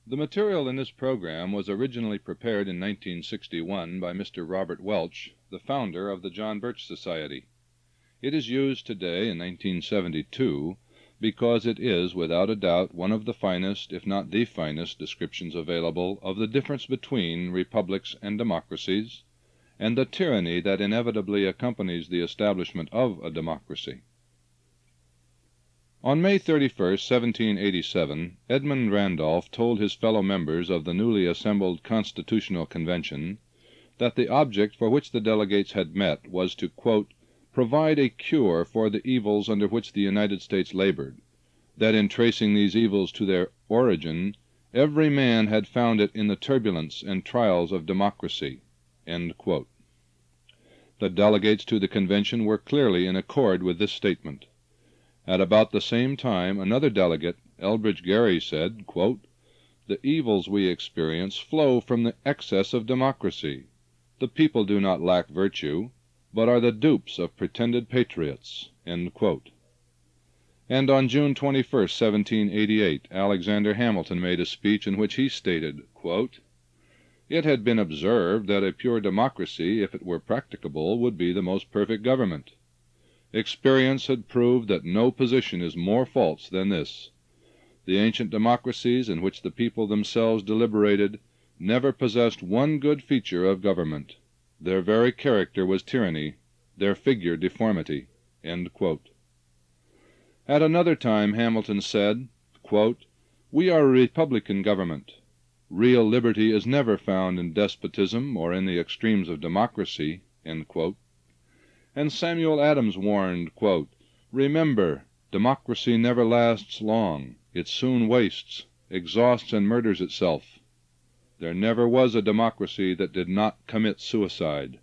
The material in this program was originally prepared in 1961 by Mr. Robert Welch, the founder of the John Birch Society. It is used today in 1972 because it is without a doubt one of the finest, if not the finest, descriptions available of the difference between republics and democracies, and the tyranny that inevitably accompanies the establishment of a democracy. On May 31, 1787, Edmund Randolph told his fellow members of the newly assembled Constitutional Convention that the object for which the delegates had met was to, quote, provide a cure for the evils under which the United States labored, that in tracing these evils to their origin, every man had found it in the turbulence and trials of democracy, end quote. The delegates to the convention were clearly in accord with this statement. At about the same time, another delegate, Elbridge Gerry, said, quote, the evils we experience flow from the excess of democracy. The people do not lack virtue, but are the dupes of pretended patriots, end quote. And on June 21, 1788, Alexander Hamilton made a speech in which he stated, quote, it had been observed that a pure democracy, if it were practicable, would be the most perfect government. Experience had proved that no position is more false than this. The ancient democracies in which the people themselves deliberated never possessed one good feature of government. Their very character was tyranny, their figure deformity, end quote. At another time Hamilton said, quote, we are a republican government. Real liberty is never found in despotism or in the extremes of democracy, end quote. And Samuel Adams warned, quote, remember, democracy never lasts long. It soon wastes, exhausts, and murders itself. There never was a democracy that did not commit suicide,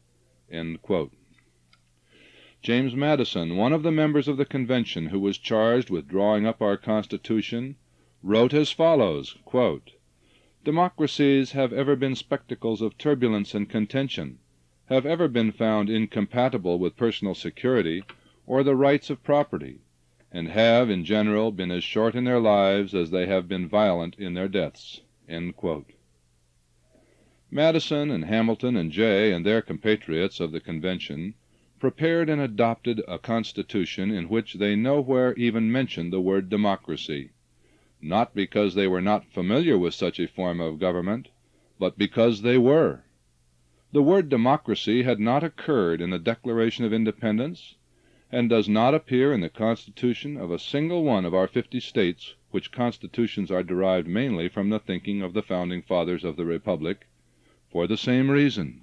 end quote. James Madison, one of the members of the convention who was charged with drawing up our Constitution, wrote as follows, quote, democracies have ever been spectacles of turbulence and contention, have ever been found incompatible with personal security or the rights of property, and have, in general, been as short in their lives as they have been violent in their deaths, end quote. Madison and Hamilton and Jay and their compatriots of the convention prepared and adopted a constitution in which they nowhere even mentioned the word democracy, not because they were not familiar with such a form of government, but because they were. The word democracy had not occurred in the Declaration of Independence, and does not appear in the Constitution of a single one of our 50 states, which constitutions are derived mainly from the thinking of the founding fathers of the Republic, for the same reason.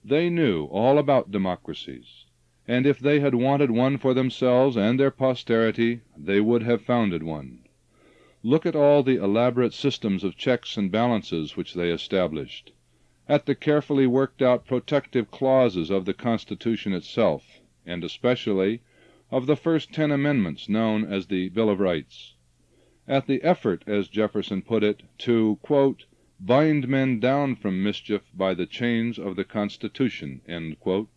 They knew all about democracies, and if they had wanted one for themselves and their posterity, they would have founded one. Look at all the elaborate systems of checks and balances which they established, at the carefully worked-out protective clauses of the Constitution itself, and especially of the first 10 amendments known as the Bill of Rights, at the effort, as Jefferson put it, to, quote, bind men down from mischief by the chains of the Constitution, end quote,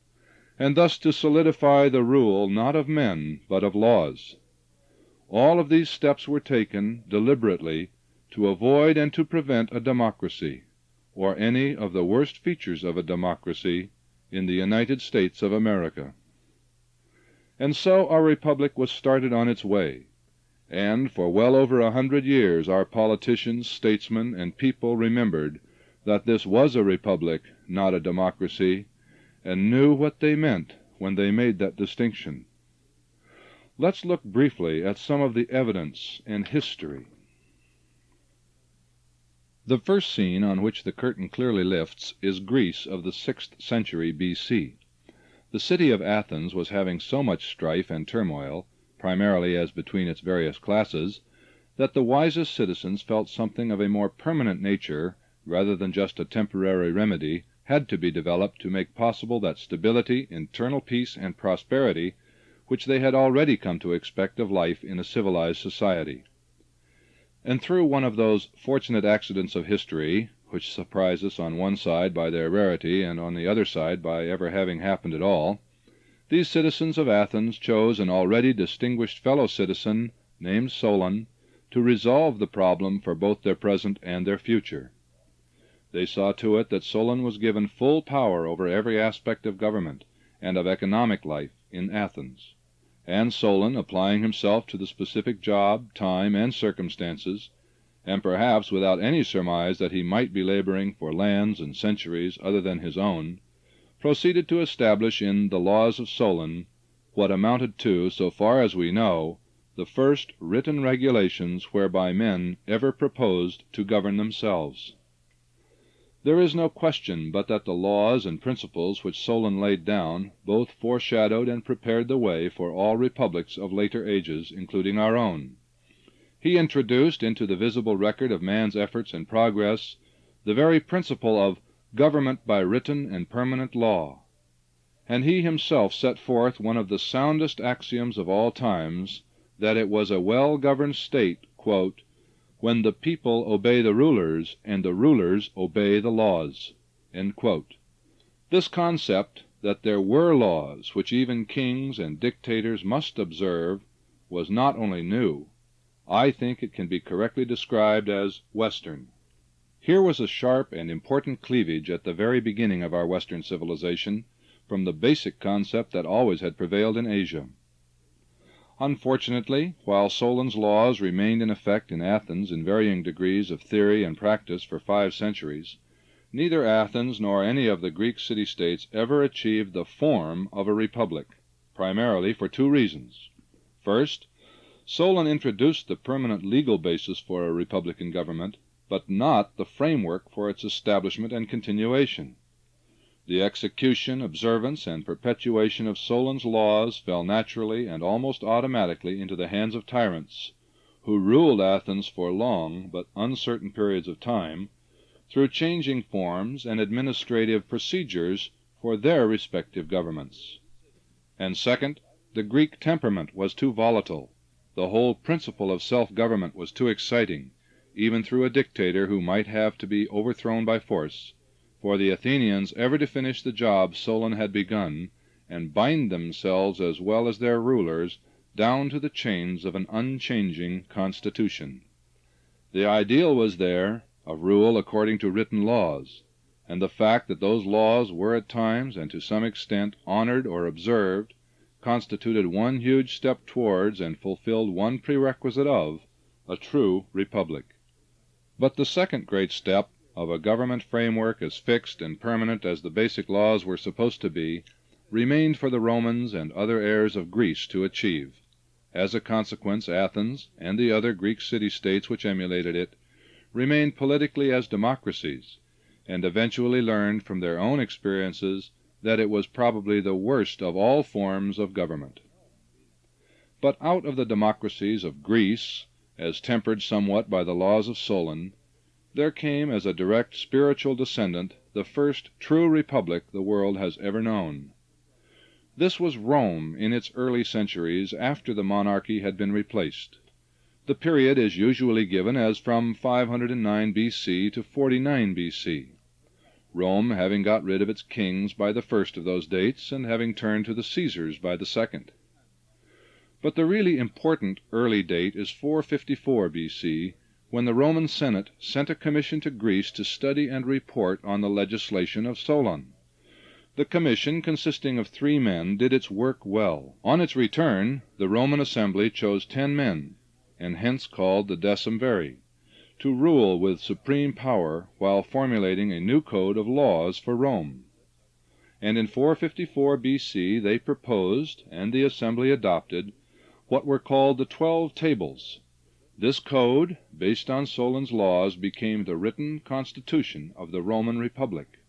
and thus to solidify the rule not of men but of laws. All of these steps were taken deliberately to avoid and to prevent a democracy, or any of the worst features of a democracy, in the United States of America. And so our republic was started on its way, and for well over 100 years our politicians, statesmen, and people remembered that this was a republic, not a democracy, and knew what they meant when they made that distinction. Let's look briefly at some of the evidence and history. The first scene on which the curtain clearly lifts is Greece of the 6th century B.C. The city of Athens was having so much strife and turmoil, primarily as between its various classes, that the wisest citizens felt something of a more permanent nature, rather than just a temporary remedy, had to be developed to make possible that stability, internal peace, and prosperity which they had already come to expect of life in a civilized society. And through one of those fortunate accidents of history, which surprise us on one side by their rarity and on the other side by ever having happened at all, these citizens of Athens chose an already distinguished fellow citizen named Solon to resolve the problem for both their present and their future. They saw to it that Solon was given full power over every aspect of government and of economic life in Athens, and Solon, applying himself to the specific job, time, and circumstances, and perhaps without any surmise that he might be laboring for lands and centuries other than his own, proceeded to establish in the laws of Solon what amounted to, so far as we know, the first written regulations whereby men ever proposed to govern themselves. There is no question but that the laws and principles which Solon laid down both foreshadowed and prepared the way for all republics of later ages, including our own. He introduced into the visible record of man's efforts and progress the very principle of government by written and permanent law, and he himself set forth one of the soundest axioms of all times, that it was a well-governed state, quote, when the people obey the rulers, and the rulers obey the laws. End quote. This concept, that there were laws which even kings and dictators must observe, was not only new, I think it can be correctly described as Western. Here was a sharp and important cleavage at the very beginning of our Western civilization from the basic concept that always had prevailed in Asia. Unfortunately, while Solon's laws remained in effect in Athens in varying degrees of theory and practice for 5 centuries, neither Athens nor any of the Greek city-states ever achieved the form of a republic, primarily for 2 reasons. First, Solon introduced the permanent legal basis for a republican government, but not the framework for its establishment and continuation. The execution, observance, and perpetuation of Solon's laws fell naturally and almost automatically into the hands of tyrants, who ruled Athens for long but uncertain periods of time, through changing forms and administrative procedures for their respective governments. And second, the Greek temperament was too volatile. The whole principle of self-government was too exciting, even through a dictator who might have to be overthrown by force, for the Athenians ever to finish the job Solon had begun, and bind themselves as well as their rulers down to the chains of an unchanging constitution. The ideal was there of rule according to written laws, and the fact that those laws were at times and to some extent honored or observed constituted one huge step towards and fulfilled one prerequisite of a true republic. But the second great step, of a government framework as fixed and permanent as the basic laws were supposed to be, remained for the Romans and other heirs of Greece to achieve. As a consequence, Athens, and the other Greek city-states which emulated it, remained politically as democracies, and eventually learned from their own experiences that it was probably the worst of all forms of government. But out of the democracies of Greece, as tempered somewhat by the laws of Solon, there came as a direct spiritual descendant the first true republic the world has ever known. This was Rome in its early centuries after the monarchy had been replaced. The period is usually given as from 509 B.C. to 49 B.C., Rome having got rid of its kings by the first of those dates, and having turned to the Caesars by the second. But the really important early date is 454 B.C., when the Roman Senate sent a commission to Greece to study and report on the legislation of Solon. The commission, consisting of 3 men, did its work well. On its return, the Roman assembly chose 10 men, and hence called the Decemviri, to rule with supreme power while formulating a new code of laws for Rome. And in 454 B.C. they proposed, and the assembly adopted, what were called the 12 Tables. This code, based on Solon's laws, became the written constitution of the Roman Republic.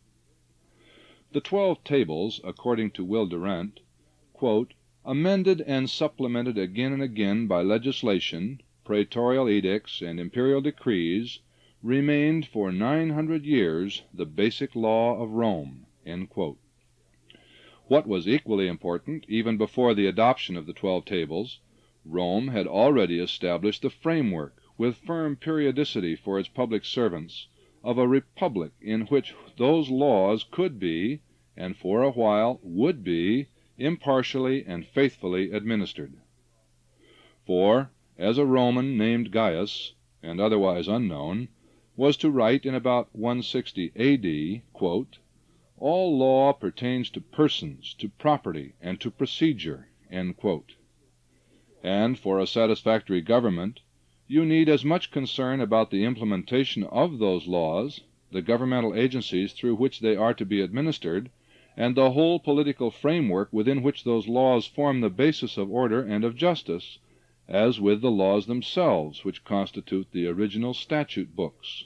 The 12 Tables, according to Will Durant, quote, amended and supplemented again and again by legislation, praetorial edicts, and imperial decrees, remained for 900 years the basic law of Rome. End quote. What was equally important, even before the adoption of the 12 Tables, Rome had already established the framework, with firm periodicity for its public servants, of a republic in which those laws could be, and for a while would be, impartially and faithfully administered. For, as a Roman named Gaius, and otherwise unknown, was to write in about 160 A.D., quote, "All law pertains to persons, to property, and to procedure," end quote. And for a satisfactory government, you need as much concern about the implementation of those laws, the governmental agencies through which they are to be administered, and the whole political framework within which those laws form the basis of order and of justice, as with the laws themselves which constitute the original statute books.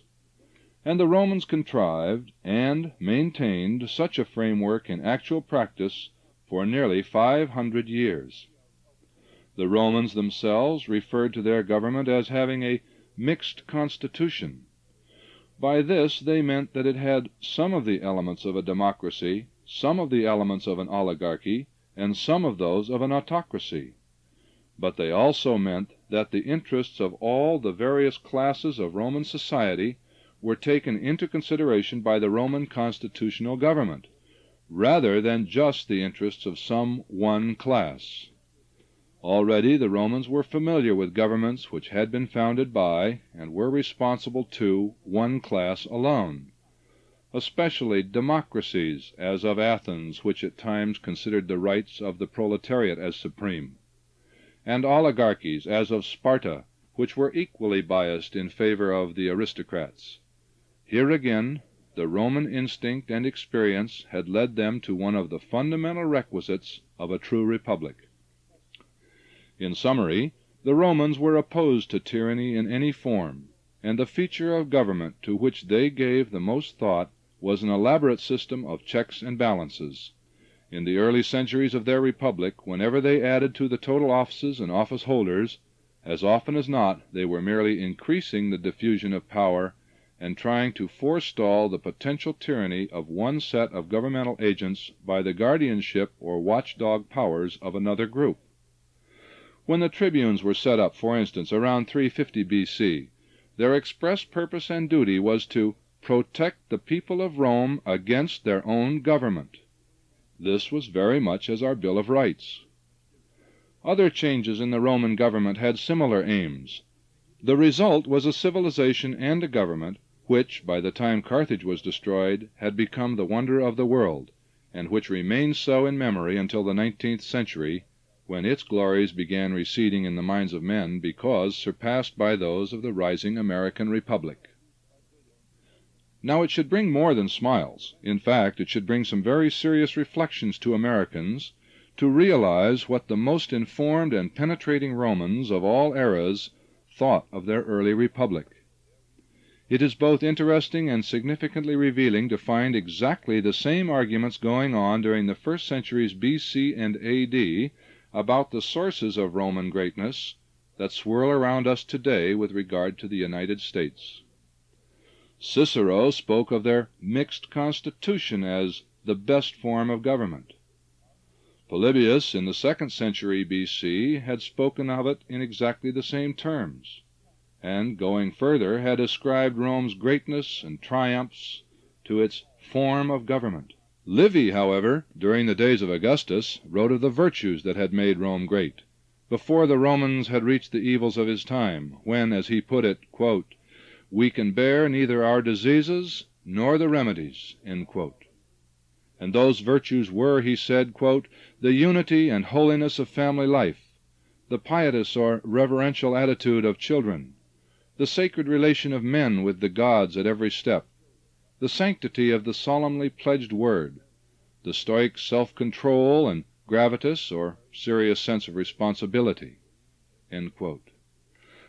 And the Romans contrived and maintained such a framework in actual practice for nearly 500 years. The Romans themselves referred to their government as having a mixed constitution. By this they meant that it had some of the elements of a democracy, some of the elements of an oligarchy, and some of those of an autocracy. But they also meant that the interests of all the various classes of Roman society were taken into consideration by the Roman constitutional government, rather than just the interests of some one class. Already the Romans were familiar with governments which had been founded by, and were responsible to, one class alone, especially democracies, as of Athens, which at times considered the rights of the proletariat as supreme, and oligarchies, as of Sparta, which were equally biased in favor of the aristocrats. Here again, the Roman instinct and experience had led them to one of the fundamental requisites of a true republic. In summary, the Romans were opposed to tyranny in any form, and the feature of government to which they gave the most thought was an elaborate system of checks and balances. In the early centuries of their republic, whenever they added to the total offices and office holders, as often as not they were merely increasing the diffusion of power and trying to forestall the potential tyranny of one set of governmental agents by the guardianship or watchdog powers of another group. When the tribunes were set up, for instance, around 350 B.C., their express purpose and duty was to protect the people of Rome against their own government. This was very much as our Bill of Rights. Other changes in the Roman government had similar aims. The result was a civilization and a government which, by the time Carthage was destroyed, had become the wonder of the world, and which remained so in memory until the 19th century, when its glories began receding in the minds of men because surpassed by those of the rising American Republic. Now it should bring more than smiles. In fact, it should bring some very serious reflections to Americans to realize what the most informed and penetrating Romans of all eras thought of their early republic. It is both interesting and significantly revealing to find exactly the same arguments going on during the first centuries B.C. and A.D. about the sources of Roman greatness that swirl around us today with regard to the United States. Cicero spoke of their mixed constitution as the best form of government. Polybius, in the 2nd century B.C., had spoken of it in exactly the same terms, and, going further, had ascribed Rome's greatness and triumphs to its form of government. Livy, however, during the days of Augustus, wrote of the virtues that had made Rome great, before the Romans had reached the evils of his time, when, as he put it, quote, "we can bear neither our diseases nor the remedies," end quote. And those virtues were, he said, quote, "the unity and holiness of family life, the pietous or reverential attitude of children, the sacred relation of men with the gods at every step, the sanctity of the solemnly pledged word, the stoic self-control and gravitas, or serious sense of responsibility," end quote.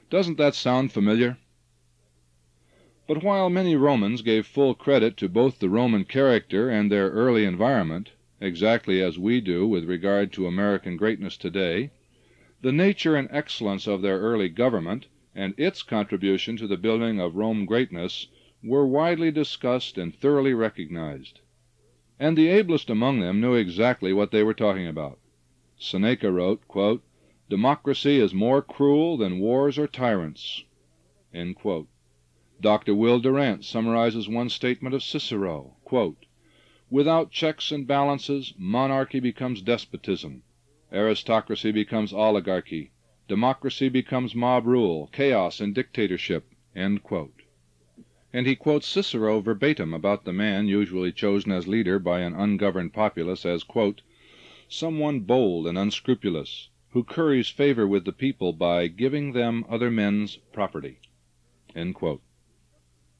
Doesn't that sound familiar? But while many Romans gave full credit to both the Roman character and their early environment, exactly as we do with regard to American greatness today, the nature and excellence of their early government and its contribution to the building of Rome greatness were widely discussed and thoroughly recognized. And the ablest among them knew exactly what they were talking about. Seneca wrote, quote, "Democracy is more cruel than wars or tyrants," end quote. Dr. Will Durant summarizes one statement of Cicero, quote, "Without checks and balances, monarchy becomes despotism, aristocracy becomes oligarchy, democracy becomes mob rule, chaos, and dictatorship, end quote. And he quotes Cicero verbatim about the man usually chosen as leader by an ungoverned populace as, quote, someone bold and unscrupulous, who curries favor with the people by giving them other men's property, end quote.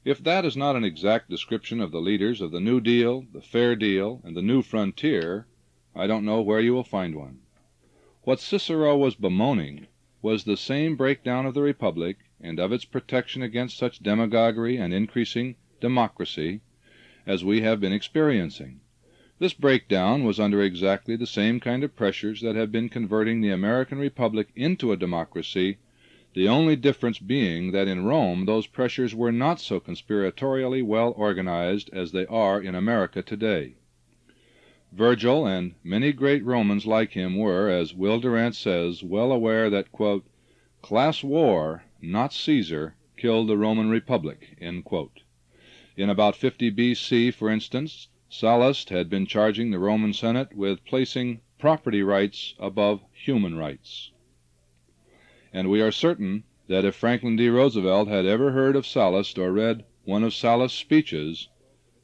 If that is not an exact description of the leaders of the New Deal, the Fair Deal, and the New Frontier, I don't know where you will find one. What Cicero was bemoaning was the same breakdown of the Republic and of its protection against such demagoguery and increasing democracy as we have been experiencing. This breakdown was under exactly the same kind of pressures that have been converting the American Republic into a democracy, the only difference being that in Rome those pressures were not so conspiratorially well organized as they are in America today. Virgil and many great Romans like him were, as Will Durant says, well aware that, quote, class war, not Caesar, killed the Roman Republic, end quote. In about 50 B.C., for instance, Sallust had been charging the Roman Senate with placing property rights above human rights. And we are certain that if Franklin D. Roosevelt had ever heard of Sallust or read one of Sallust's speeches,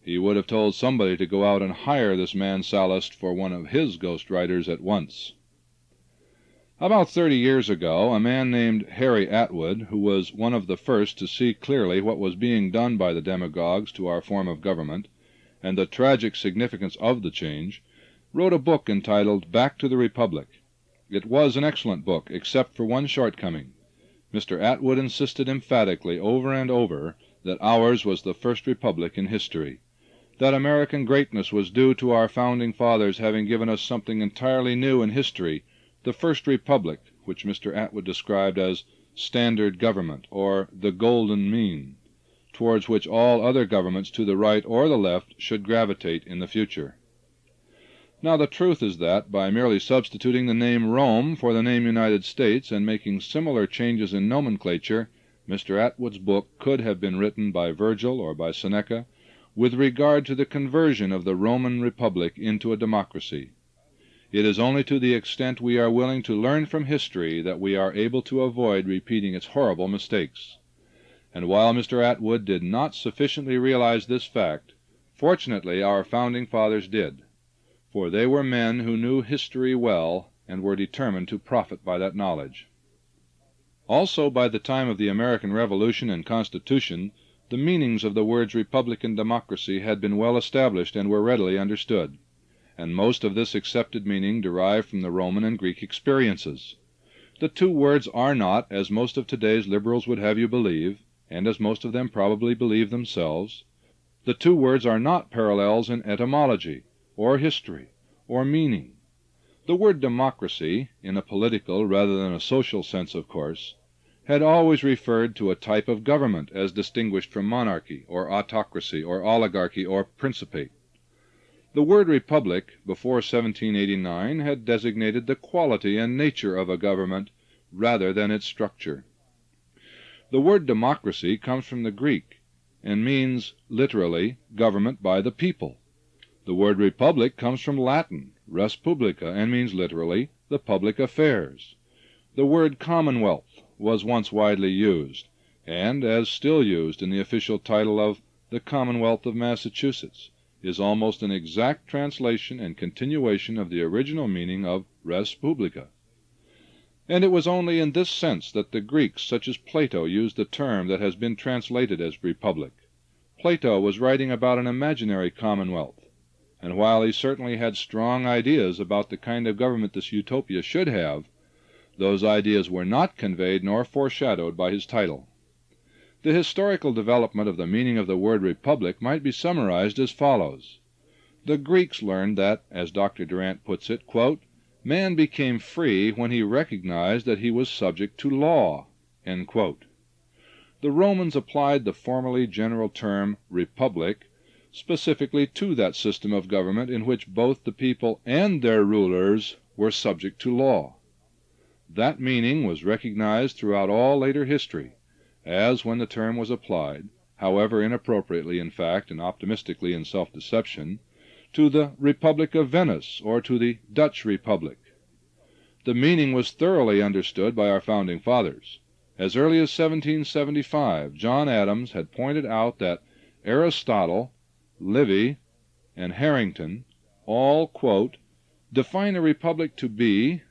he would have told somebody to go out and hire this man Sallust for one of his ghostwriters at once. About 30 years ago, a man named Harry Atwood, who was one of the first to see clearly what was being done by the demagogues to our form of government, and the tragic significance of the change, wrote a book entitled Back to the Republic. It was an excellent book, except for one shortcoming. Mr. Atwood insisted emphatically over and over that ours was the first republic in history, that American greatness was due to our founding fathers having given us something entirely new in history, the first republic, which Mr. Atwood described as standard government, or the golden mean, towards which all other governments to the right or the left should gravitate in the future. Now the truth is that, by merely substituting the name Rome for the name United States and making similar changes in nomenclature, Mr. Atwood's book could have been written by Virgil or by Seneca with regard to the conversion of the Roman Republic into a democracy. It is only to the extent we are willing to learn from history that we are able to avoid repeating its horrible mistakes. And while Mr. Atwood did not sufficiently realize this fact, fortunately our founding fathers did, for they were men who knew history well and were determined to profit by that knowledge. Also, by the time of the American Revolution and Constitution, the meanings of the words republic and democracy had been well established and were readily understood, and most of this accepted meaning derived from the Roman and Greek experiences. The two words are not, as most of today's liberals would have you believe, and as most of them probably believe themselves, the two words are not parallels in etymology, or history, or meaning. The word democracy, in a political rather than a social sense, of course, had always referred to a type of government as distinguished from monarchy, or autocracy, or oligarchy, or principate. The word republic, before 1789, had designated the quality and nature of a government rather than its structure. The word democracy comes from the Greek, and means, literally, government by the people. The word republic comes from Latin, res publica, and means literally, the public affairs. The word commonwealth was once widely used, and, as still used in the official title of the Commonwealth of Massachusetts, is almost an exact translation and continuation of the original meaning of res publica. And it was only in this sense that the Greeks, such as Plato, used the term that has been translated as republic. Plato was writing about an imaginary commonwealth, and while he certainly had strong ideas about the kind of government this utopia should have, those ideas were not conveyed nor foreshadowed by his title. The historical development of the meaning of the word republic might be summarized as follows. The Greeks learned that, as Dr. Durant puts it, quote, man became free when he recognized that he was subject to law, end quote. The Romans applied the formerly general term republic specifically to that system of government in which both the people and their rulers were subject to law. That meaning was recognized throughout all later history, as when the term was applied, however inappropriately in fact and optimistically in self-deception, to the Republic of Venice or to the Dutch Republic. The meaning was thoroughly understood by our founding fathers. As early as 1775, John Adams had pointed out that Aristotle, Livy, and Harrington all, quote, define a republic to be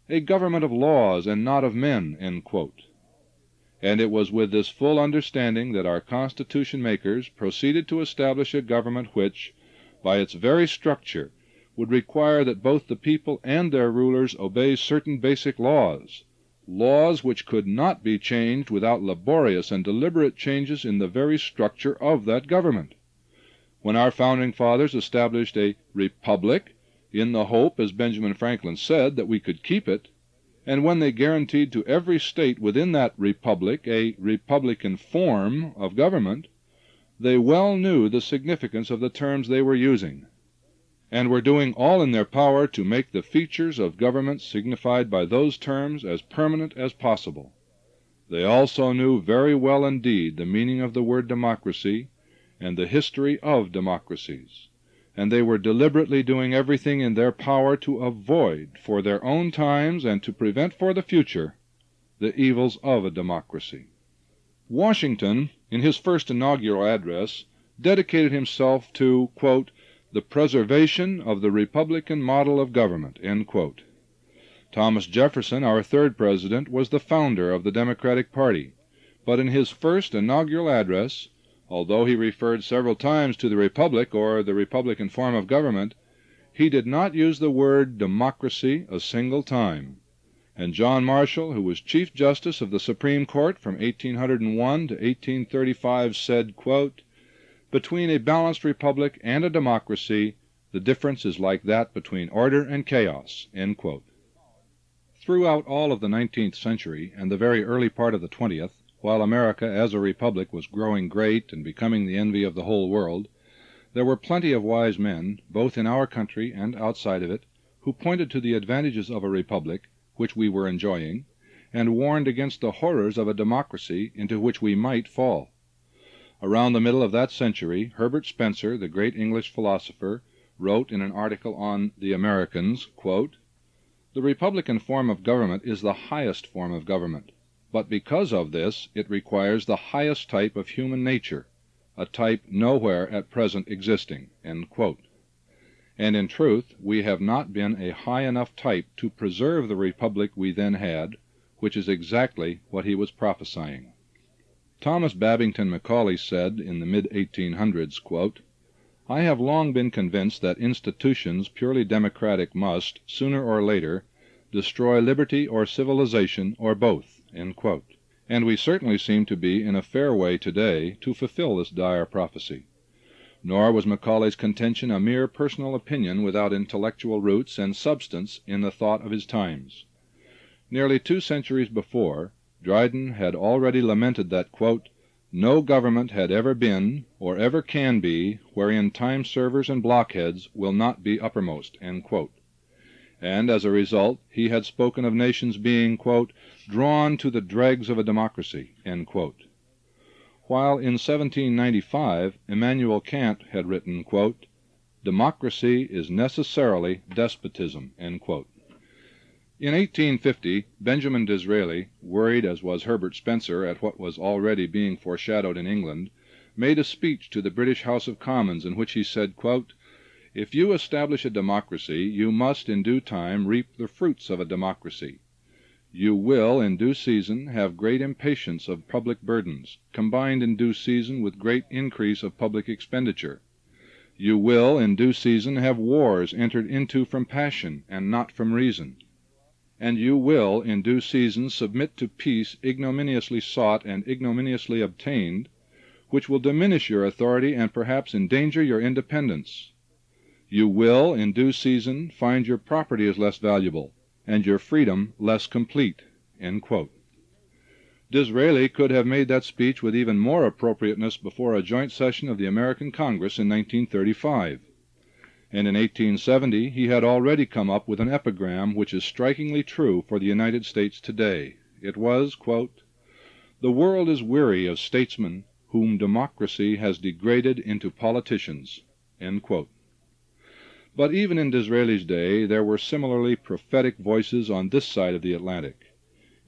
a government of laws and not of men, end quote. And it was with this full understanding that our Constitution makers proceeded to establish a government which, by its very structure, would require that both the people and their rulers obey certain basic laws, laws which could not be changed without laborious and deliberate changes in the very structure of that government. When our founding fathers established a republic, in the hope, as Benjamin Franklin said, that we could keep it, and when they guaranteed to every state within that republic a republican form of government, they well knew the significance of the terms they were using, and were doing all in their power to make the features of government signified by those terms as permanent as possible. They also knew very well indeed the meaning of the word democracy and the history of democracies, and they were deliberately doing everything in their power to avoid for their own times and to prevent for the future the evils of a democracy. Washington, in his first inaugural address, dedicated himself to, quote, the preservation of the Republican model of government, end quote. Thomas Jefferson, our third president, was the founder of the Democratic Party, but in his first inaugural address, although he referred several times to the Republic or the Republican form of government, he did not use the word democracy a single time. And John Marshall, who was Chief Justice of the Supreme Court from 1801 to 1835, said, quote, between a balanced republic and a democracy, the difference is like that between order and chaos, end quote. Throughout all of the 19th century and the very early part of the 20th, while America as a republic was growing great and becoming the envy of the whole world, there were plenty of wise men, both in our country and outside of it, who pointed to the advantages of a republic, which we were enjoying, and warned against the horrors of a democracy into which we might fall. Around the middle of that century, Herbert Spencer, the great English philosopher, wrote in an article on The Americans, quote, the Republican form of government is the highest form of government, but because of this it requires the highest type of human nature, a type nowhere at present existing, end quote. And in truth, we have not been a high enough type to preserve the republic we then had, which is exactly what he was prophesying. Thomas Babington Macaulay said in the mid-1800s, quote, I have long been convinced that institutions purely democratic must, sooner or later, destroy liberty or civilization or both, end quote. And we certainly seem to be in a fair way today to fulfill this dire prophecy. Nor was Macaulay's contention a mere personal opinion without intellectual roots and substance in the thought of his times. Nearly 2 centuries before, Dryden had already lamented that, quote, no government had ever been, or ever can be, wherein time-servers and blockheads will not be uppermost, end quote. And as a result, he had spoken of nations being, quote, drawn to the dregs of a democracy, end quote. While in 1795 Immanuel Kant had written, quote, democracy is necessarily despotism, end quote. In 1850, Benjamin Disraeli, worried as was Herbert Spencer at what was already being foreshadowed in England, made a speech to the British House of Commons in which he said, quote, if you establish a democracy, you must in due time reap the fruits of a democracy. You will in due season have great impatience of public burdens, combined in due season with great increase of public expenditure. You will in due season have wars entered into from passion and not from reason. And you will in due season submit to peace ignominiously sought and ignominiously obtained, which will diminish your authority and perhaps endanger your independence. You will in due season find your property is less valuable, and your freedom less complete, end quote. Disraeli could have made that speech with even more appropriateness before a joint session of the American Congress in 1935. And in 1870 he had already come up with an epigram which is strikingly true for the United States today. It was, quote, the world is weary of statesmen whom democracy has degraded into politicians, end quote. But even in Disraeli's day, there were similarly prophetic voices on this side of the Atlantic.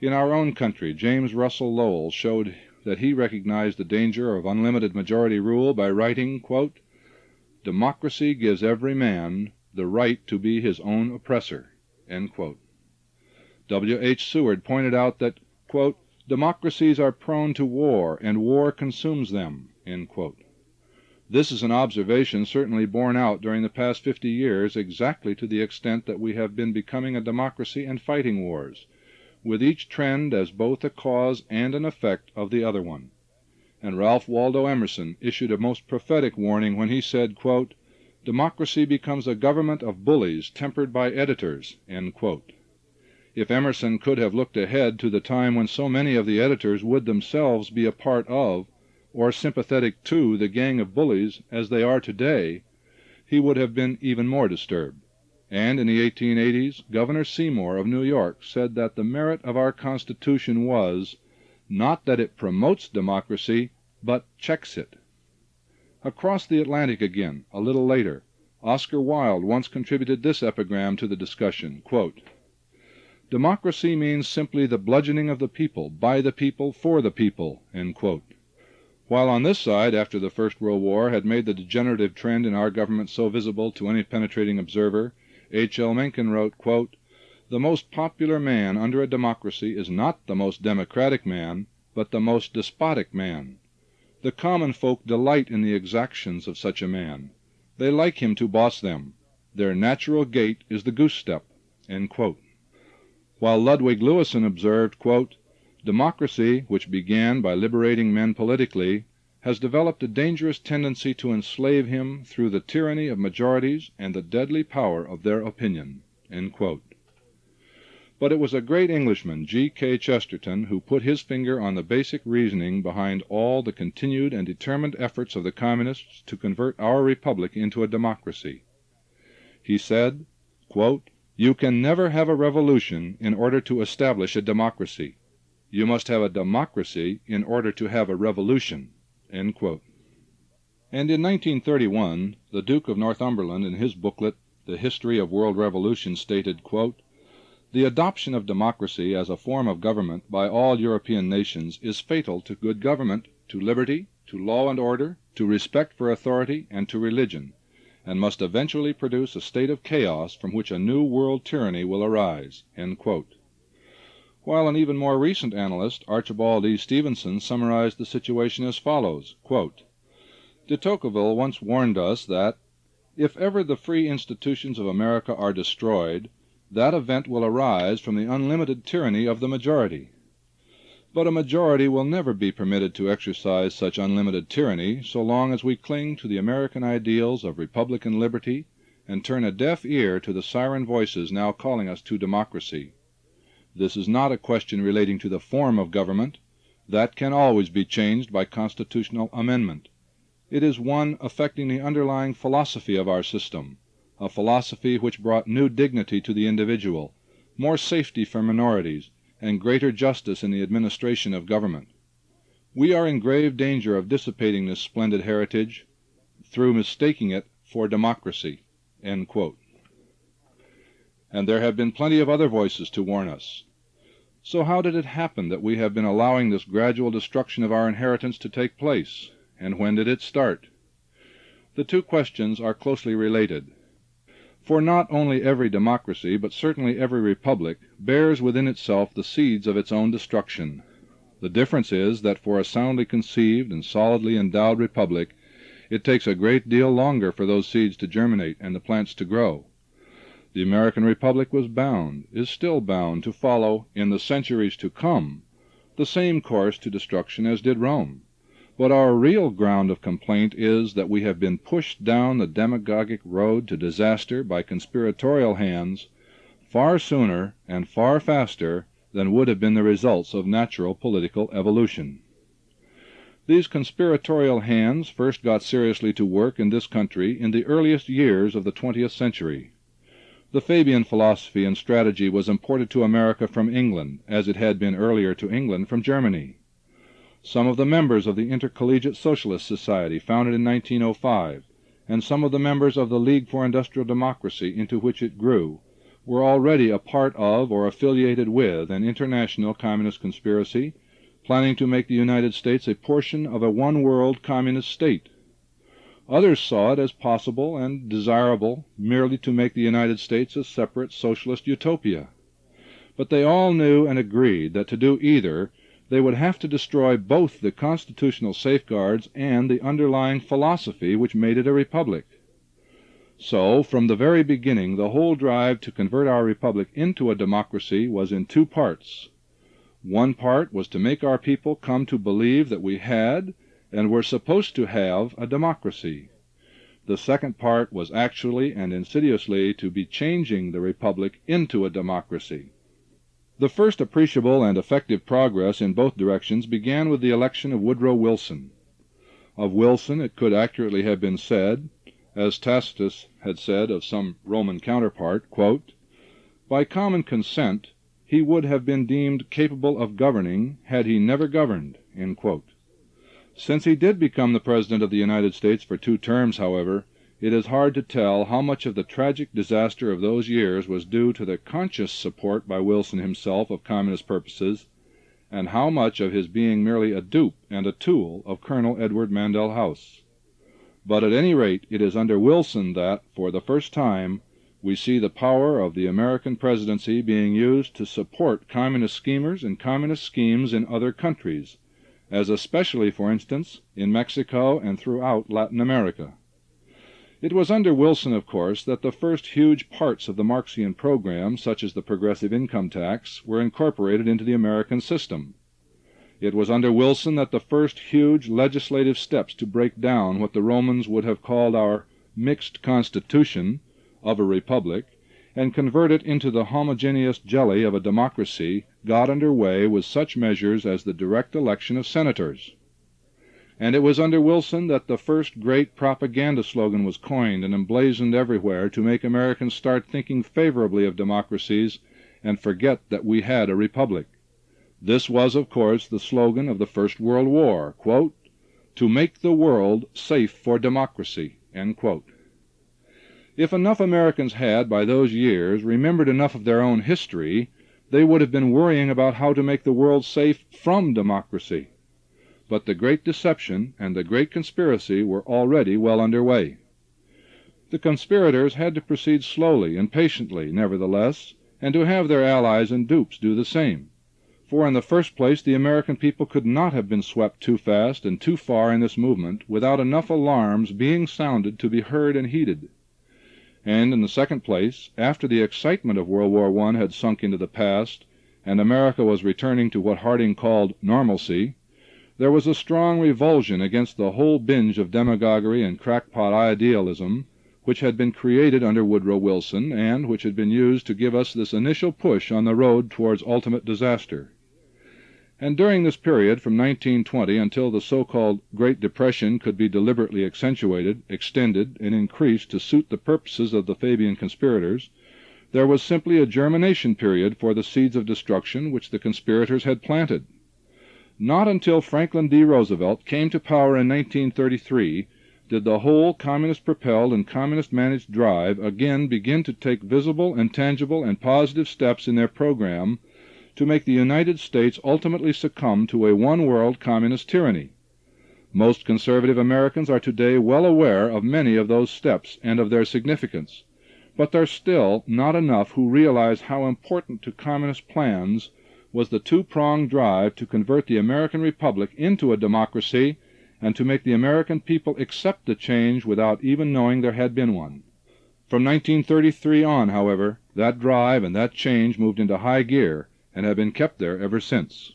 In our own country, James Russell Lowell showed that he recognized the danger of unlimited majority rule by writing, quote, "Democracy gives every man the right to be his own oppressor." End quote. W. H. Seward pointed out that, quote, "Democracies are prone to war, and war consumes them." End quote. This is an observation certainly borne out during the past 50 years exactly to the extent that we have been becoming a democracy and fighting wars, with each trend as both a cause and an effect of the other one. And Ralph Waldo Emerson issued a most prophetic warning when he said, quote, "Democracy becomes a government of bullies tempered by editors." End quote. If Emerson could have looked ahead to the time when so many of the editors would themselves be a part of, or sympathetic to, the gang of bullies as they are today, he would have been even more disturbed. And in the 1880s, Governor Seymour of New York said that the merit of our Constitution was, not that it promotes democracy, but checks it. Across the Atlantic again, a little later, Oscar Wilde once contributed this epigram to the discussion, quote, "Democracy means simply the bludgeoning of the people, by the people, for the people." End quote. While on this side, after the First World War had made the degenerative trend in our government so visible to any penetrating observer, H. L. Mencken wrote, quote, "The most popular man under a democracy is not the most democratic man, but the most despotic man. The common folk delight in the exactions of such a man. They like him to boss them. Their natural gait is the goose step." End quote. While Ludwig Lewison observed, quote, "Democracy, which began by liberating men politically, has developed a dangerous tendency to enslave him through the tyranny of majorities and the deadly power of their opinion." End quote. But it was a great Englishman, G. K. Chesterton, who put his finger on the basic reasoning behind all the continued and determined efforts of the communists to convert our republic into a democracy. He said, quote, "You can never have a revolution in order to establish a democracy. You must have a democracy in order to have a revolution." End quote. And in 1931, the Duke of Northumberland, in his booklet, The History of World Revolutions, stated, quote, "The adoption of democracy as a form of government by all European nations is fatal to good government, to liberty, to law and order, to respect for authority, and to religion, and must eventually produce a state of chaos from which a new world tyranny will arise." End quote. While an even more recent analyst, Archibald E. Stevenson, summarized the situation as follows, quote, "De Tocqueville once warned us that, if ever the free institutions of America are destroyed, that event will arise from the unlimited tyranny of the majority. But a majority will never be permitted to exercise such unlimited tyranny so long as we cling to the American ideals of republican liberty and turn a deaf ear to the siren voices now calling us to democracy. This is not a question relating to the form of government. That can always be changed by constitutional amendment. It is one affecting the underlying philosophy of our system, a philosophy which brought new dignity to the individual, more safety for minorities, and greater justice in the administration of government. We are in grave danger of dissipating this splendid heritage through mistaking it for democracy." End quote. And there have been plenty of other voices to warn us. So how did it happen that we have been allowing this gradual destruction of our inheritance to take place, and when did it start? The two questions are closely related. For not only every democracy, but certainly every republic, bears within itself the seeds of its own destruction. The difference is that for a soundly conceived and solidly endowed republic, it takes a great deal longer for those seeds to germinate and the plants to grow. The American Republic was bound, is still bound, to follow, in the centuries to come, the same course to destruction as did Rome. But our real ground of complaint is that we have been pushed down the demagogic road to disaster by conspiratorial hands far sooner and far faster than would have been the results of natural political evolution. These conspiratorial hands first got seriously to work in this country in the earliest years of the 20th century. The Fabian philosophy and strategy was imported to America from England, as it had been earlier to England from Germany. Some of the members of the Intercollegiate Socialist Society, founded in 1905, and some of the members of the League for Industrial Democracy, into which it grew, were already a part of or affiliated with an international communist conspiracy, planning to make the United States a portion of a one-world communist state. Others saw it as possible and desirable merely to make the United States a separate socialist utopia. But they all knew and agreed that to do either, they would have to destroy both the constitutional safeguards and the underlying philosophy which made it a republic. So, from the very beginning, the whole drive to convert our republic into a democracy was in two parts. One part was to make our people come to believe that we had and were supposed to have a democracy. The second part was actually and insidiously to be changing the republic into a democracy. The first appreciable and effective progress in both directions began with the election of Woodrow Wilson. Of Wilson it could accurately have been said, as Tacitus had said of some Roman counterpart, quote, "By common consent he would have been deemed capable of governing had he never governed." End quote. Since he did become the President of the United States for 2 terms, however, it is hard to tell how much of the tragic disaster of those years was due to the conscious support by Wilson himself of communist purposes, and how much of his being merely a dupe and a tool of Colonel Edward Mandell House. But at any rate, it is under Wilson that, for the first time, we see the power of the American presidency being used to support communist schemers and communist schemes in other countries, as especially, for instance, in Mexico and throughout Latin America. It was under Wilson, of course, that the first huge parts of the Marxian program, such as the progressive income tax, were incorporated into the American system. It was under Wilson that the first huge legislative steps to break down what the Romans would have called our mixed constitution of a republic and convert it into the homogeneous jelly of a democracy got under way with such measures as the direct election of senators. And it was under Wilson that the first great propaganda slogan was coined and emblazoned everywhere to make Americans start thinking favorably of democracies and forget that we had a republic. This was, of course, the slogan of the First World War, quote, "To make the world safe for democracy," end quote. If enough Americans had, by those years, remembered enough of their own history, they would have been worrying about how to make the world safe from democracy. But the great deception and the great conspiracy were already well under way. The conspirators had to proceed slowly and patiently, nevertheless, and to have their allies and dupes do the same. For in the first place, the American people could not have been swept too fast and too far in this movement without enough alarms being sounded to be heard and heeded. And in the second place, after the excitement of World War I had sunk into the past, and America was returning to what Harding called normalcy, there was a strong revulsion against the whole binge of demagoguery and crackpot idealism which had been created under Woodrow Wilson and which had been used to give us this initial push on the road towards ultimate disaster. And during this period, from 1920 until the so-called Great Depression could be deliberately accentuated, extended, and increased to suit the purposes of the Fabian conspirators, there was simply a germination period for the seeds of destruction which the conspirators had planted. Not until Franklin D. Roosevelt came to power in 1933 did the whole communist-propelled and communist-managed drive again begin to take visible and tangible and positive steps in their program to make the United States ultimately succumb to a one-world communist tyranny. Most conservative Americans are today well aware of many of those steps and of their significance, but there are still not enough who realize how important to communist plans was the two-pronged drive to convert the American Republic into a democracy and to make the American people accept the change without even knowing there had been one. From 1933 on, however, that drive and that change moved into high gear and have been kept there ever since.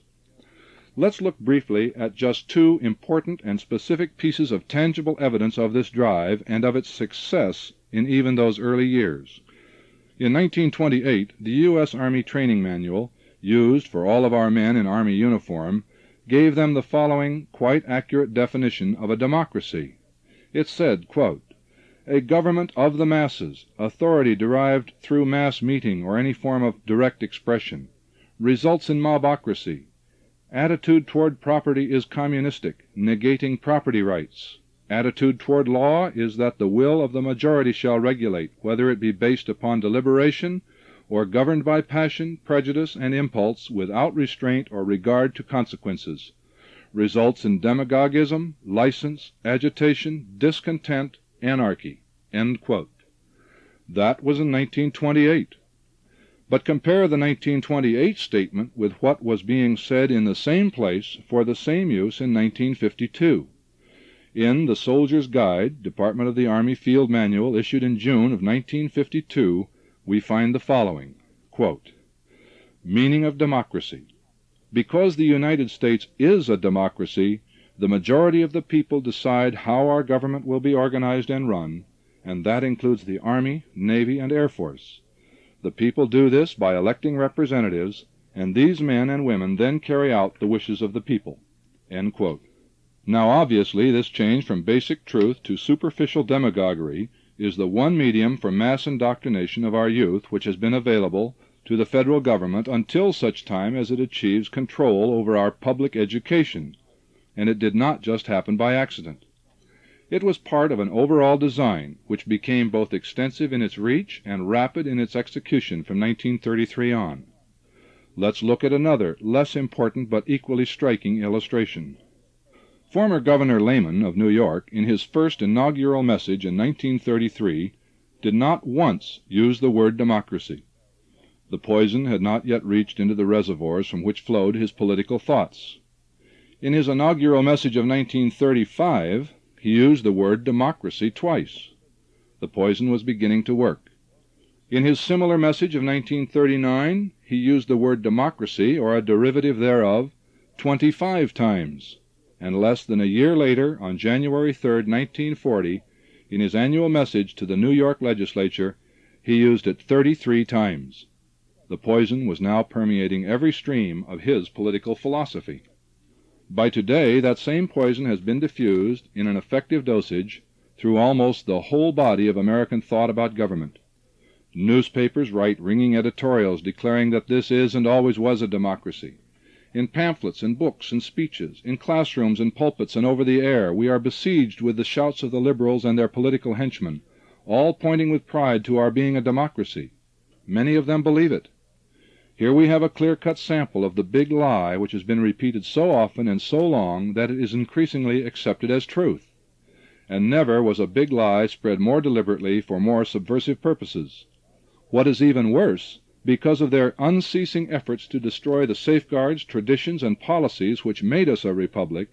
Let's look briefly at just 2 important and specific pieces of tangible evidence of this drive and of its success in even those early years. In 1928, the U.S. Army Training Manual, used for all of our men in Army uniform, gave them the following quite accurate definition of a democracy. It said, quote, "A government of the masses, authority derived through mass meeting or any form of direct expression, results in mobocracy. Attitude toward property is communistic, negating property rights. attitude toward law is that the will of the majority shall regulate, whether it be based upon deliberation or governed by passion, prejudice, and impulse without restraint or regard to consequences. Results in demagogism, license, agitation, discontent, anarchy." End quote. That was in 1928. But compare the 1928 statement with what was being said in the same place for the same use in 1952. In the Soldier's Guide, Department of the Army Field Manual, issued in June of 1952, we find the following, quote, "Meaning of democracy. Because the United States is a democracy, the majority of the people decide how our government will be organized and run, and that includes the Army, Navy, and Air Force. The people do this by electing representatives, and these men and women then carry out the wishes of the people." End quote. Now obviously this change from basic truth to superficial demagoguery is the one medium for mass indoctrination of our youth which has been available to the federal government until such time as it achieves control over our public education, and it did not just happen by accident. It was part of an overall design which became both extensive in its reach and rapid in its execution from 1933 on. Let's look at another, less important but equally striking illustration. Former Governor Lehman of New York, in his first inaugural message in 1933, did not once use the word democracy. The poison had not yet reached into the reservoirs from which flowed his political thoughts. In his inaugural message of 1935, he used the word democracy twice. The poison was beginning to work. In his similar message of 1939, he used the word democracy, or a derivative thereof, 25 times. And less than a year later, on January 3, 1940, in his annual message to the New York legislature, he used it 33 times. The poison was now permeating every stream of his political philosophy. By today, that same poison has been diffused in an effective dosage through almost the whole body of American thought about government. Newspapers write ringing editorials declaring that this is and always was a democracy. In pamphlets and books and speeches, in classrooms and pulpits and over the air, we are besieged with the shouts of the liberals and their political henchmen, all pointing with pride to our being a democracy. Many of them believe it. Here we have a clear-cut sample of the big lie which has been repeated so often and so long that it is increasingly accepted as truth. And never was a big lie spread more deliberately for more subversive purposes. What is even worse, because of their unceasing efforts to destroy the safeguards, traditions, and policies which made us a republic,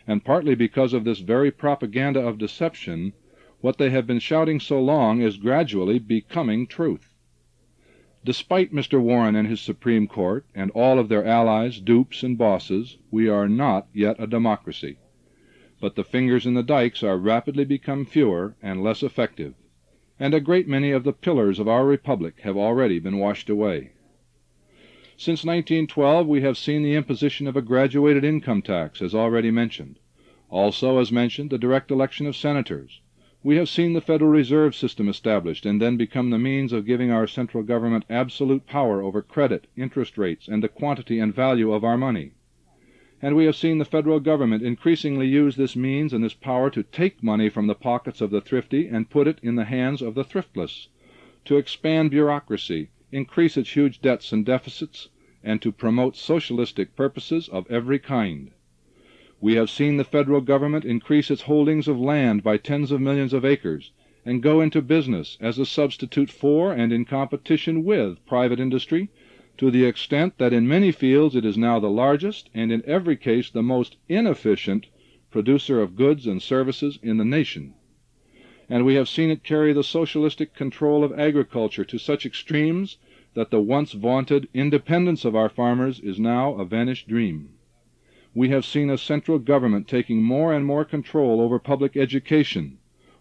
and partly because of this very propaganda of deception, what they have been shouting so long is gradually becoming truth. Despite Mr. Warren and his Supreme Court, and all of their allies, dupes, and bosses, we are not yet a democracy. But the fingers in the dikes are rapidly becoming fewer and less effective, and a great many of the pillars of our republic have already been washed away. Since 1912 we have seen the imposition of a graduated income tax, as already mentioned. Also, as mentioned, the direct election of senators. We have seen the Federal Reserve System established and then become the means of giving our central government absolute power over credit, interest rates, and the quantity and value of our money. And we have seen the federal government increasingly use this means and this power to take money from the pockets of the thrifty and put it in the hands of the thriftless, to expand bureaucracy, increase its huge debts and deficits, and to promote socialistic purposes of every kind. We have seen the federal government increase its holdings of land by tens of millions of acres, and go into business as a substitute for and in competition with private industry, to the extent that in many fields it is now the largest and in every case the most inefficient producer of goods and services in the nation. And we have seen it carry the socialistic control of agriculture to such extremes that the once vaunted independence of our farmers is now a vanished dream. We have seen a central government taking more and more control over public education,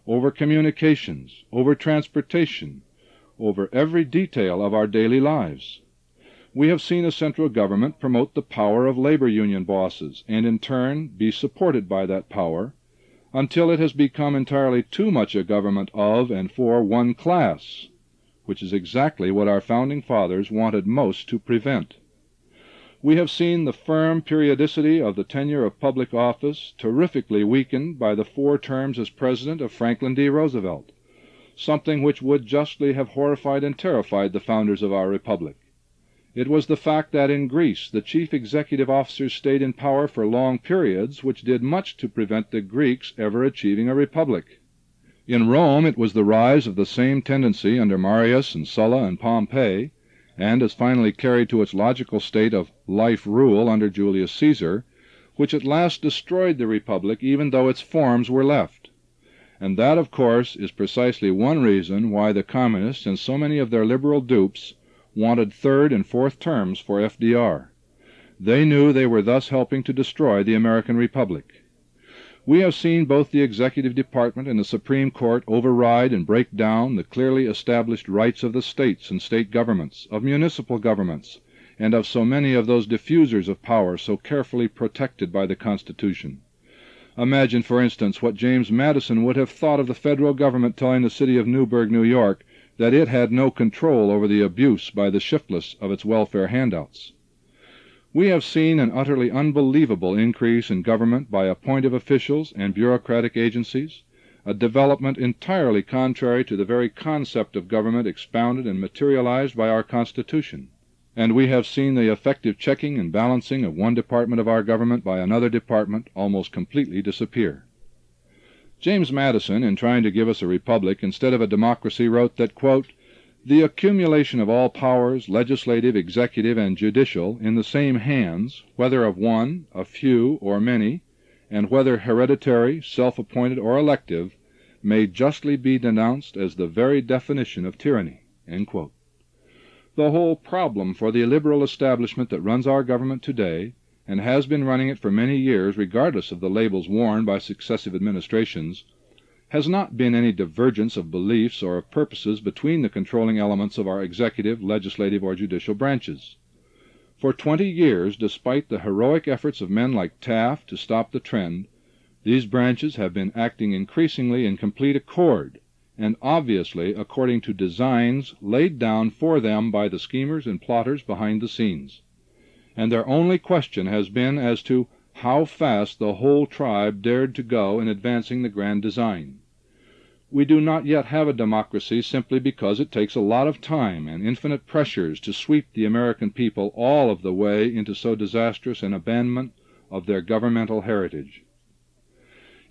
over communications, over transportation, over every detail of our daily lives. We have seen a central government promote the power of labor union bosses, and in turn be supported by that power, until it has become entirely too much a government of and for one class, which is exactly what our founding fathers wanted most to prevent. We have seen the firm periodicity of the tenure of public office terrifically weakened by the 4 terms as president of Franklin D. Roosevelt, something which would justly have horrified and terrified the founders of our republic. It was the fact that in Greece the chief executive officers stayed in power for long periods which did much to prevent the Greeks ever achieving a republic. In Rome it was the rise of the same tendency under Marius and Sulla and Pompey, and as finally carried to its logical state of life rule under Julius Caesar, which at last destroyed the republic even though its forms were left. And that, of course, is precisely one reason why the communists and so many of their liberal dupes wanted 3rd and 4th terms for FDR. They knew they were thus helping to destroy the American Republic. We have seen both the Executive Department and the Supreme Court override and break down the clearly established rights of the states and state governments, of municipal governments, and of so many of those diffusers of power so carefully protected by the Constitution. Imagine, for instance, what James Madison would have thought of the federal government telling the city of Newburgh, New York, that it had no control over the abuse by the shiftless of its welfare handouts. We have seen an utterly unbelievable increase in government by appointive officials and bureaucratic agencies, a development entirely contrary to the very concept of government expounded and materialized by our Constitution. And we have seen the effective checking and balancing of one department of our government by another department almost completely disappear. James Madison, in trying to give us a republic instead of a democracy, wrote that, quote, "The accumulation of all powers, legislative, executive, and judicial, in the same hands, whether of one, a few, or many, and whether hereditary, self-appointed, or elective, may justly be denounced as the very definition of tyranny." End quote. The whole problem for the liberal establishment that runs our government today, and has been running it for many years regardless of the labels worn by successive administrations, has not been any divergence of beliefs or of purposes between the controlling elements of our executive, legislative, or judicial branches. For 20 years, despite the heroic efforts of men like Taft to stop the trend, these branches have been acting increasingly in complete accord, and obviously according to designs laid down for them by the schemers and plotters behind the scenes. And their only question has been as to how fast the whole tribe dared to go in advancing the grand design. We do not yet have a democracy simply because it takes a lot of time and infinite pressures to sweep the American people all of the way into so disastrous an abandonment of their governmental heritage.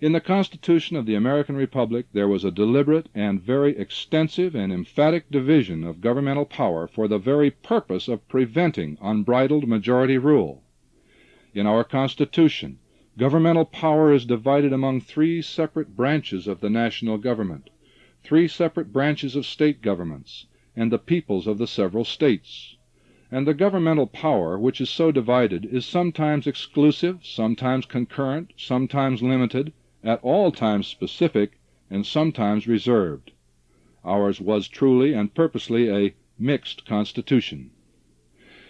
In the Constitution of the American Republic there was a deliberate and very extensive and emphatic division of governmental power for the very purpose of preventing unbridled majority rule. In our Constitution, governmental power is divided among 3 separate branches of the national government, 3 separate branches of state governments, and the peoples of the several states. And the governmental power, which is so divided, is sometimes exclusive, sometimes concurrent, sometimes limited, at all times specific, and sometimes reserved. Ours was truly and purposely a mixed constitution.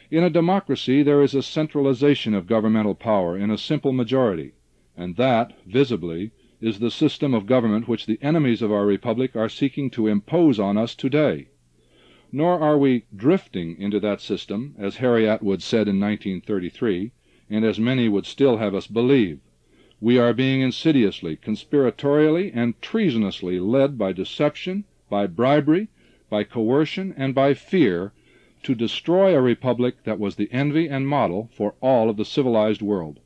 In a democracy there is a centralization of governmental power in a simple majority, and that, visibly, is the system of government which the enemies of our republic are seeking to impose on us today. Nor are we drifting into that system, as Harry Atwood said in 1933, and as many would still have us believe. We are being insidiously, conspiratorially, and treasonously led by deception, by bribery, by coercion, and by fear to destroy a republic that was the envy and model for all of the civilized world.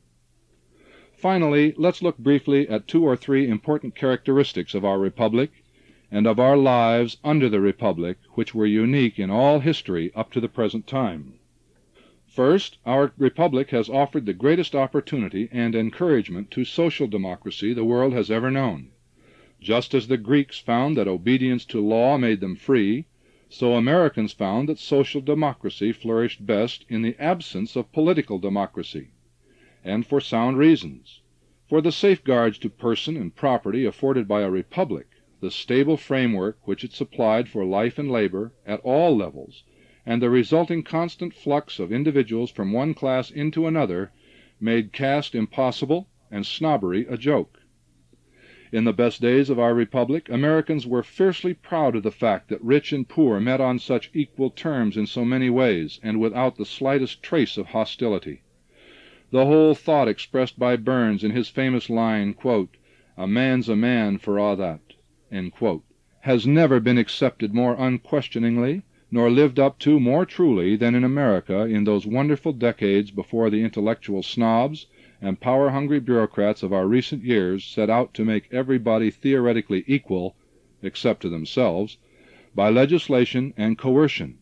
Finally, let's look briefly at 2 or 3 important characteristics of our republic and of our lives under the republic, which were unique in all history up to the present time. First, our republic has offered the greatest opportunity and encouragement to social democracy the world has ever known. Just as the Greeks found that obedience to law made them free, so Americans found that social democracy flourished best in the absence of political democracy, and for sound reasons. For the safeguards to person and property afforded by a republic, the stable framework which it supplied for life and labor at all levels, and the resulting constant flux of individuals from one class into another, made caste impossible and snobbery a joke. In the best days of our republic, Americans were fiercely proud of the fact that rich and poor met on such equal terms in so many ways, and without the slightest trace of hostility. The whole thought expressed by Burns in his famous line, quote, "A man's a man for a' that," has never been accepted more unquestioningly, nor lived up to more truly than in America in those wonderful decades before the intellectual snobs and power-hungry bureaucrats of our recent years set out to make everybody theoretically equal, except to themselves, by legislation and coercion.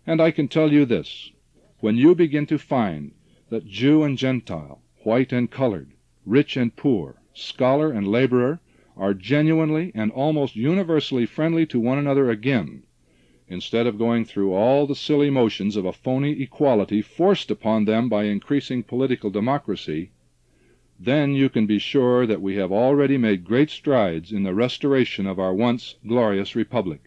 And I can tell you this, when you begin to find that Jew and Gentile, white and colored, rich and poor, scholar and laborer, are genuinely and almost universally friendly to one another again, instead of going through all the silly motions of a phony equality forced upon them by increasing political democracy, then you can be sure that we have already made great strides in the restoration of our once glorious republic.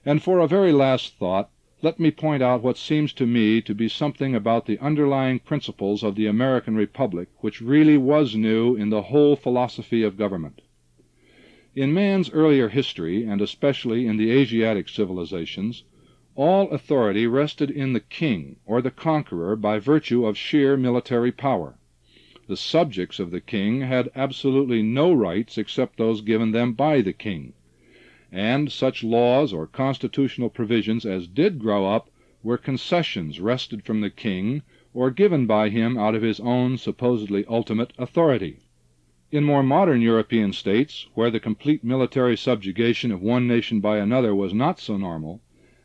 And for a very last thought, let me point out what seems to me to be something about the underlying principles of the American Republic which really was new in the whole philosophy of government. In man's earlier history, and especially in the Asiatic civilizations, all authority rested in the king or the conqueror by virtue of sheer military power. The subjects of the king had absolutely no rights except those given them by the king, and such laws or constitutional provisions as did grow up were concessions wrested from the king or given by him out of his own supposedly ultimate authority. In more modern European states, where the complete military subjugation of one nation by another was not so normal,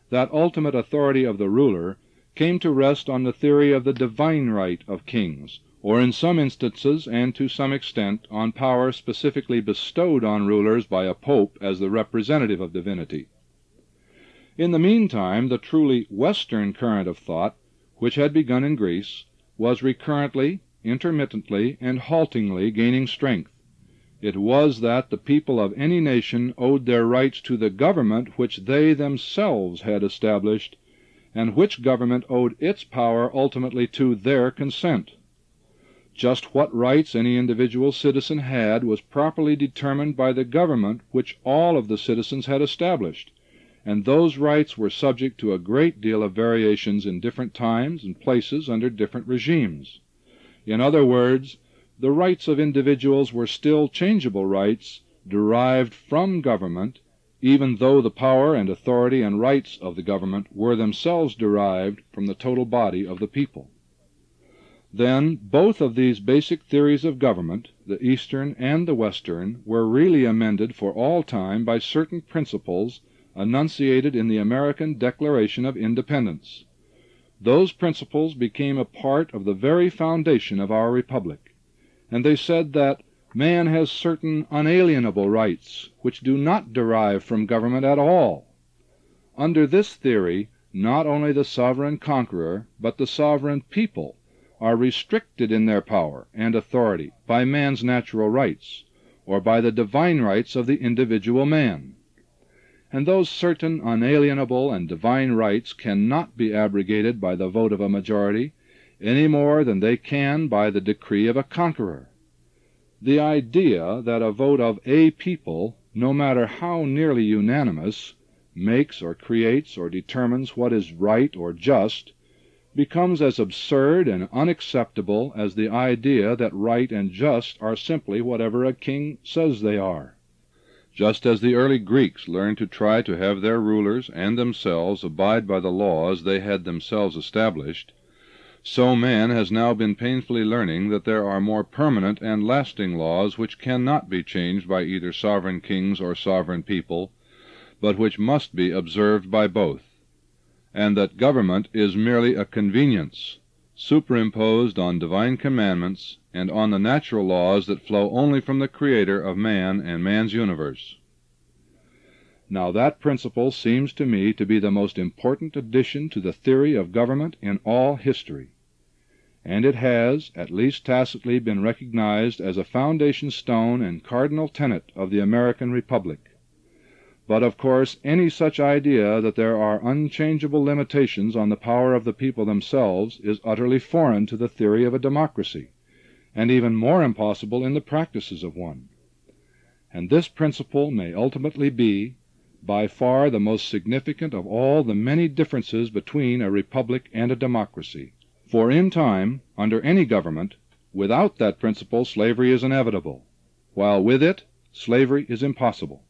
that ultimate authority of the ruler came to rest on the theory of the divine right of kings, or in some instances and to some extent on power specifically bestowed on rulers by a pope as the representative of divinity. In the meantime, the truly Western current of thought, which had begun in Greece, was recurrently, intermittently, and haltingly gaining strength. It was that the people of any nation owed their rights to the government which they themselves had established, and which government owed its power ultimately to their consent. Just what rights any individual citizen had was properly determined by the government which all of the citizens had established, and those rights were subject to a great deal of variations in different times and places under different regimes. In other words, the rights of individuals were still changeable rights derived from government, even though the power and authority and rights of the government were themselves derived from the total body of the people. Then both of these basic theories of government, the Eastern and the Western, were really amended for all time by certain principles enunciated in the American Declaration of Independence. Those principles became a part of the very foundation of our republic, and they said that man has certain unalienable rights which do not derive from government at all. Under this theory, not only the sovereign conqueror, but the sovereign people are restricted in their power and authority by man's natural rights, or by the divine rights of the individual man. And those certain unalienable and divine rights cannot be abrogated by the vote of a majority, any more than they can by the decree of a conqueror. The idea that a vote of a people, no matter how nearly unanimous, makes or creates or determines what is right or just, becomes as absurd and unacceptable as the idea that right and just are simply whatever a king says they are. Just as the early Greeks learned to try to have their rulers and themselves abide by the laws they had themselves established, so man has now been painfully learning that there are more permanent and lasting laws which cannot be changed by either sovereign kings or sovereign people, but which must be observed by both, and that government is merely a convenience, superimposed on divine commandments and on the natural laws that flow only from the Creator of man and man's universe. Now that principle seems to me to be the most important addition to the theory of government in all history, and it has, at least tacitly, been recognized as a foundation stone and cardinal tenet of the American Republic. But of course any such idea that there are unchangeable limitations on the power of the people themselves is utterly foreign to the theory of a democracy, and even more impossible in the practices of one. and this principle may ultimately be by far the most significant of all the many differences between a republic and a democracy. For in time, under any government, without that principle slavery is inevitable, while with it slavery is impossible.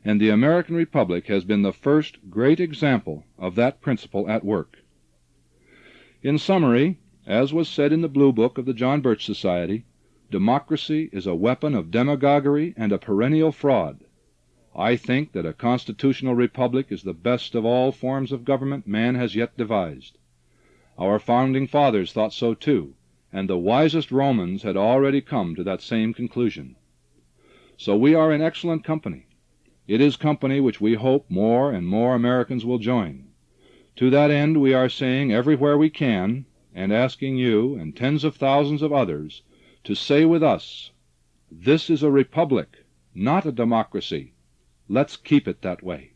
And the American Republic has been the first great example of that principle at work. In summary, as was said in the Blue Book of the John Birch Society, democracy is a weapon of demagoguery and a perennial fraud. I think that a constitutional republic is the best of all forms of government man has yet devised. Our founding fathers thought so too, and the wisest Romans had already come to that same conclusion. So we are in excellent company. It is company which we hope more and more Americans will join. To that end we are saying everywhere we can, and asking you and tens of thousands of others to say with us, "This is a republic, not a democracy. Let's keep it that way."